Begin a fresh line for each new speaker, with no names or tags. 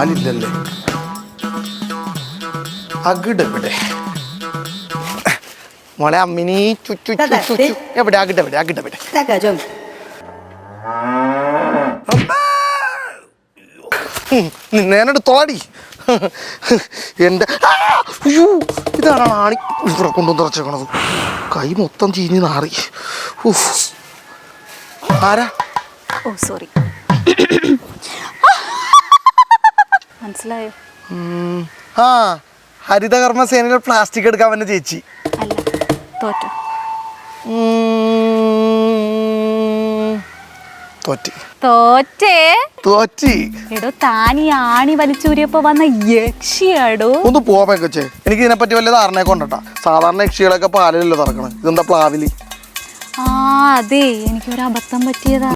പാലില്ലല്ലേ? അകിടെവിടെ? മോളെ അമ്മിനി ചുച്ചു എവിടെ? അകിടെവിടെ? അകിടെവിടെ? നിന്നേനോട് തോടി എൻ്റെ അയ്യോ ഇതാണ് ആണി ഇവിടെ കൊണ്ടുവന്ന് തുറച്ചേക്കണത്. കൈ മൊത്തം ചീഞ്ഞ് നാറി. ആരാ?
ഓ സോറി. മനസ്സിലായോ?
ആ ഹരിതകർമ്മ സേനയിൽ പ്ലാസ്റ്റിക് എടുക്കാൻ വന്ന ചേച്ചി
അല്ല, തോറ്റു. തോറ്റേ എടോ, താനീ ആണി വലിച്ചൂരിയപ്പോ വന്ന യക്ഷിയാടോ.
ഒന്ന് പോവാ കൊച്ചേ, എനിക്ക് ഇതിനെപ്പറ്റി വല്ല ധാരണയൊക്കെ ഉണ്ടട്ടാ. സാധാരണ യക്ഷികളൊക്കെ പാലിലല്ലോ തുറക്കണം, ഇതെന്താ പ്ലാവില്?
ആ അതെ, എനിക്കൊരു അബദ്ധം പറ്റിയതാ.